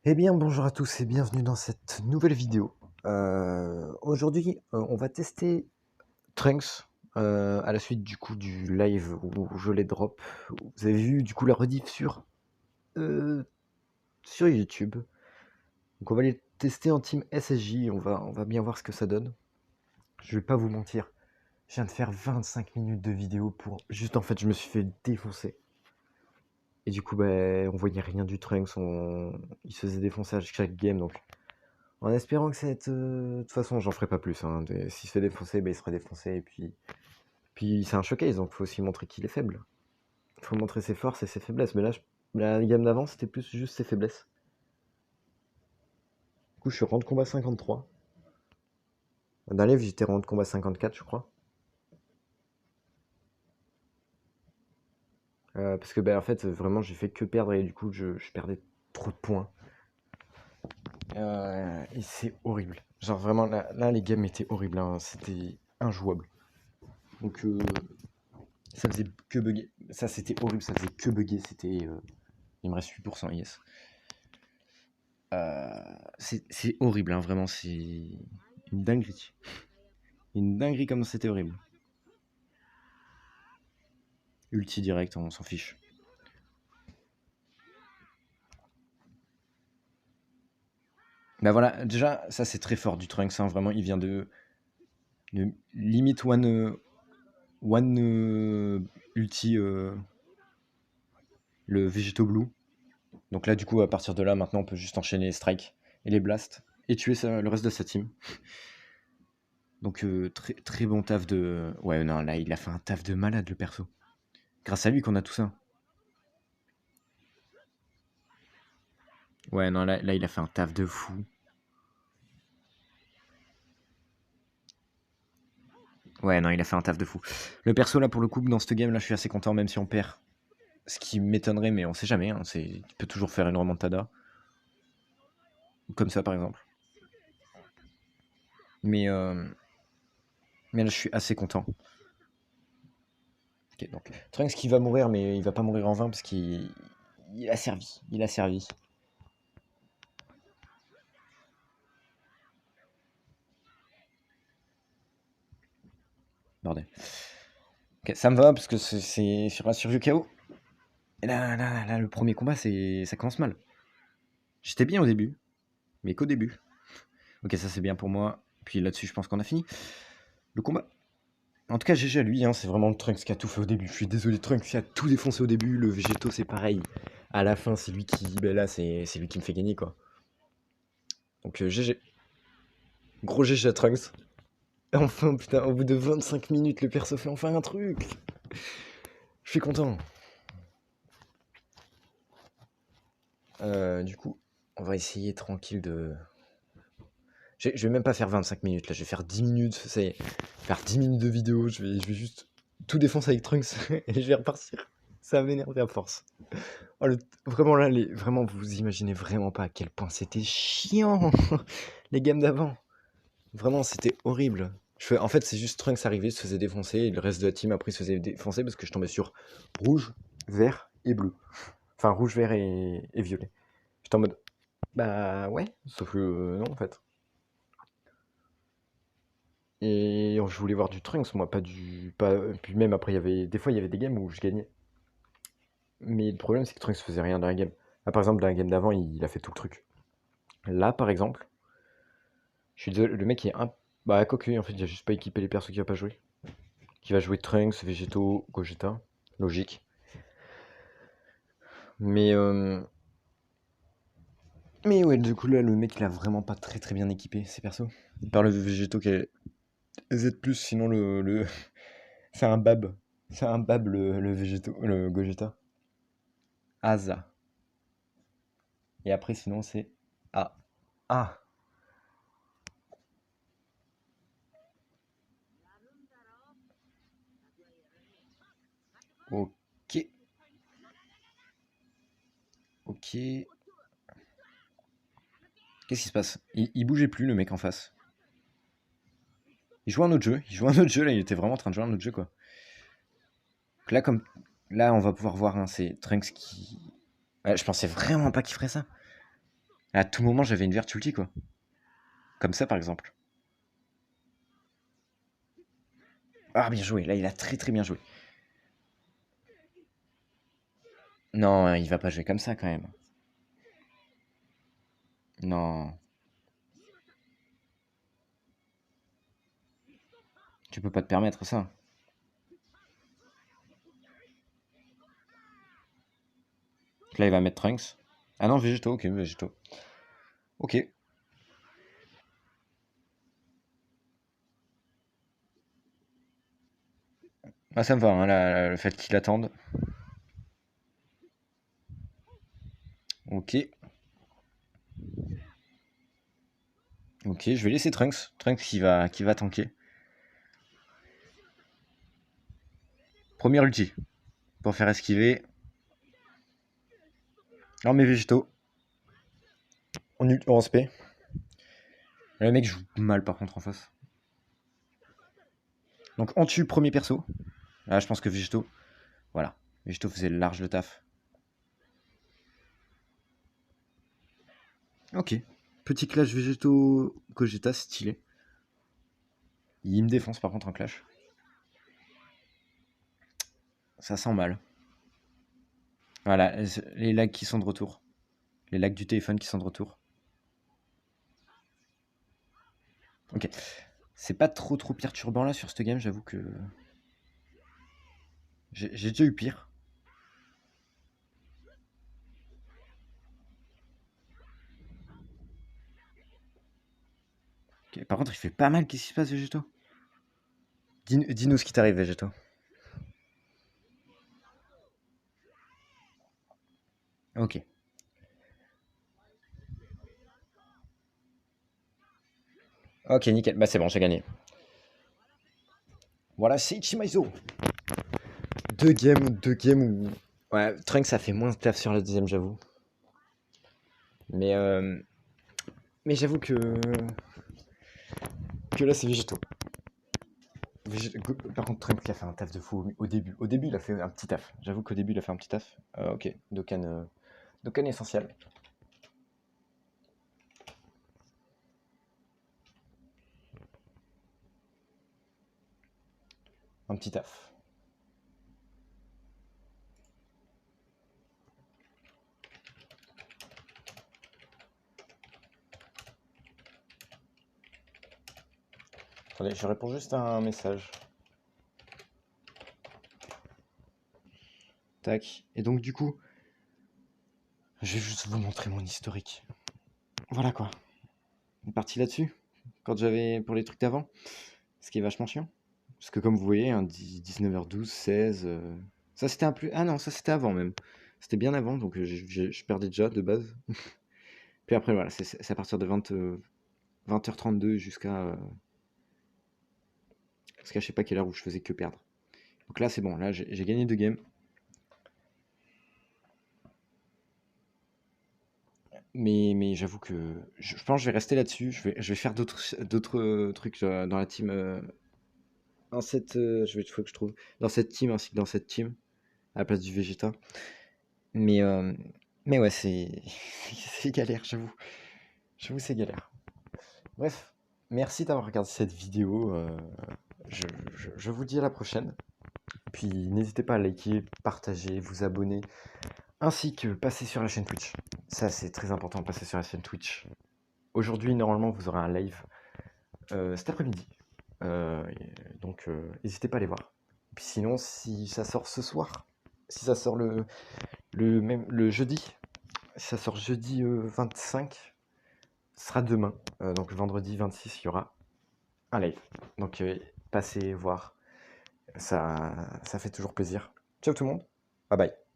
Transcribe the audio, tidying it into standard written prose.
Eh bien, bonjour à tous et bienvenue dans cette nouvelle vidéo. Aujourd'hui, on va tester Trunks à la suite du coup du live où je les drop. Vous avez vu du coup la rediff euh, sur YouTube. Donc on va les tester en team SSJ, on va bien voir ce que ça donne. Je vais pas vous mentir, je viens de faire 25 minutes de vidéo pour... Juste en fait, je me suis fait défoncer. Et du coup, on voyait rien du Trunks, il se faisait défoncer à chaque game, donc... En espérant que ça va être... De toute façon, j'en ferai pas plus. Hein. S'il se fait défoncer, il sera défoncé. Et puis c'est un showcase, donc il faut aussi montrer qu'il est faible. Il faut montrer ses forces et ses faiblesses. Mais là, la gamme d'avant, c'était plus juste ses faiblesses. Du coup, je suis rang de combat 53. Dans les j'étais rang de combat 54, je crois. Parce que, en fait, vraiment, j'ai fait que perdre et du coup, je perdais trop de points. Et c'est horrible. Genre, vraiment, là, les games étaient horribles. Hein. C'était injouable. Donc, ça faisait que bugger. Ça, c'était horrible. Ça faisait que bugger. C'était... Il me reste 8%, yes. C'est horrible, hein, vraiment, c'est une dinguerie. Une dinguerie comme c'était horrible. Ulti direct, on s'en fiche. Bah voilà, déjà, ça c'est très fort du Trunks, hein, vraiment, il vient de limite one ulti le Végéto Blue. Donc là, du coup, à partir de là, maintenant, on peut juste enchaîner les strikes et les blasts et tuer le reste de sa team. Donc très, très bon taf de... Ouais, non, là, il a fait un taf de malade, le perso. Grâce à lui qu'on a tout ça. Ouais, non, là, il a fait un taf de fou. Ouais, non, il a fait un taf de fou. Le perso, là, pour le coup, dans ce game, là, je suis assez content, même si on perd. Ce qui m'étonnerait, mais on sait jamais. Hein, tu peux toujours faire une remontada. Comme ça, par exemple. Mais là, je suis assez content. Ok, donc, Trunks qui va mourir, mais il va pas mourir en vain, parce qu'il a servi. Il a servi. Bordel. Ok, ça me va, parce que c'est sur un survie KO. Et là, le premier combat, ça commence mal. J'étais bien au début, mais qu'au début. Ok, ça c'est bien pour moi. Puis là-dessus, je pense qu'on a fini. Le combat. En tout cas, GG à lui, hein, c'est vraiment le Trunks qui a tout fait au début. Je suis désolé, Trunks qui a tout défoncé au début. Le Végéto, c'est pareil. À la fin, c'est lui qui. Là, c'est lui qui me fait gagner, quoi. Donc, GG. Gros GG à Trunks. Enfin, putain, au bout de 25 minutes, le perso fait enfin un truc. Je suis content. Du coup, on va essayer tranquille de. Je vais même pas faire 25 minutes là, je vais faire 10 minutes. Ça y est, faire 10 minutes de vidéo. Je vais juste tout défoncer avec Trunks et je vais repartir. Ça va m'énerver à force. Oh, vraiment là, vraiment, vous imaginez vraiment pas à quel point c'était chiant les games d'avant. Vraiment, c'était horrible. En fait, c'est juste Trunks arrivé, se faisait défoncer, et le reste de la team après se faisait défoncer parce que je tombais sur rouge, vert et bleu. Enfin, rouge, vert et violet. J'étais en mode, bah ouais, sauf que non en fait. Et je voulais voir du Trunks, moi, pas du. Pas... Puis même après, des fois, il y avait des games où je gagnais. Mais le problème, c'est que Trunks faisait rien dans la game. Là, par exemple, dans la game d'avant, il a fait tout le truc. Là, par exemple, je suis désolé, le mec est un. Bah, quoique, en fait, il a juste pas équipé les persos qui va pas jouer. Qui va jouer Trunks, Végéto, Gogeta. Logique. Mais. Mais ouais, du coup, là, le mec, il a vraiment pas très très bien équipé ses persos. Par le Végéto qui est Z, sinon c'est un bab. C'est un bab le Végéto, le Gogeta. Asa. Et après, sinon, c'est A. Ah. Ok. Ok. Qu'est-ce qui se passe il bougeait plus, le mec en face. Il jouait un autre jeu. Il jouait un autre jeu, là. Il était vraiment en train de jouer un autre jeu, quoi. Donc là, là, on va pouvoir voir, hein, c'est Trunks qui... Ouais, je pensais vraiment pas qu'il ferait ça. À tout moment, j'avais une verte ulti, quoi. Comme ça, par exemple. Ah, bien joué. Là, il a très très bien joué. Non, il va pas jouer comme ça, quand même. Non. Tu peux pas te permettre ça. Là, il va mettre Trunks. Ah non, Végéto, ok, Végéto. Ok. Ah, ça me va, hein, le fait qu'il attende. Ok. Ok, je vais laisser Trunks. Trunks qui va tanker. Premier ulti. Pour faire esquiver. Non, mais Végéto. En SP. Le mec joue mal, par contre, en face. Donc, on tue premier perso. Là, je pense que Végéto. Voilà. Végéto faisait large le taf. Ok. Petit clash Végéto Gogeta, stylé. Il me défonce par contre en clash. Ça sent mal. Voilà, les lags qui sont de retour. Les lags du téléphone qui sont de retour. Ok. C'est pas trop perturbant là sur cette game, j'avoue que. J'ai déjà eu pire. Ok, par contre, il fait pas mal. Qu'est-ce qui se passe, Végéto? Dis-nous ce qui t'arrive, Végéto. Ok. Ok, nickel. Bah, c'est bon, j'ai gagné. Voilà, c'est Ichimaizo. Deux games où. Ouais, Trunks, ça fait moins de taf sur la deuxième, j'avoue. Mais, mais j'avoue que là, c'est Végéto. Par contre, Trunks, il a fait un taf de fou au début. Au début, il a fait un petit taf. J'avoue qu'au début, il a fait un petit taf. Ok, Dokkan essentiel. Un petit taf. Attendez, je réponds juste à un message. Tac. Et donc, du coup, je vais juste vous montrer mon historique. Voilà quoi. On est parti là-dessus. Quand j'avais pour les trucs d'avant. Ce qui est vachement chiant. Parce que comme vous voyez, hein, 19h12, 16. Ça c'était un plus. Ah non, ça c'était avant même. C'était bien avant, donc je perdais déjà de base. Puis après, voilà, c'est à partir de 20h32 jusqu'à je sais pas quelle heure où je faisais que perdre. Donc là, c'est bon. Là, j'ai gagné 2 games. Mais j'avoue que je pense que je vais rester là-dessus. Je vais faire d'autres trucs dans la team. Dans cette. Faut que je trouve. Dans cette team ainsi que dans cette team. À la place du Vegeta. Mais, euh, mais ouais, c'est c'est galère, j'avoue. J'avoue, c'est galère. Bref, merci d'avoir regardé cette vidéo. Je vous dis à la prochaine. Puis n'hésitez pas à liker, partager, vous abonner, ainsi que passer sur la chaîne Twitch. Ça, c'est très important, passer sur la chaîne Twitch. Aujourd'hui, normalement, vous aurez un live cet après-midi. Donc, n'hésitez pas à aller voir. Puis sinon, si ça sort ce soir, si ça sort le jeudi, si ça sort jeudi 25, ce sera demain. Donc vendredi 26, il y aura un live. Donc passez voir. Ça fait toujours plaisir. Ciao tout le monde. Bye bye.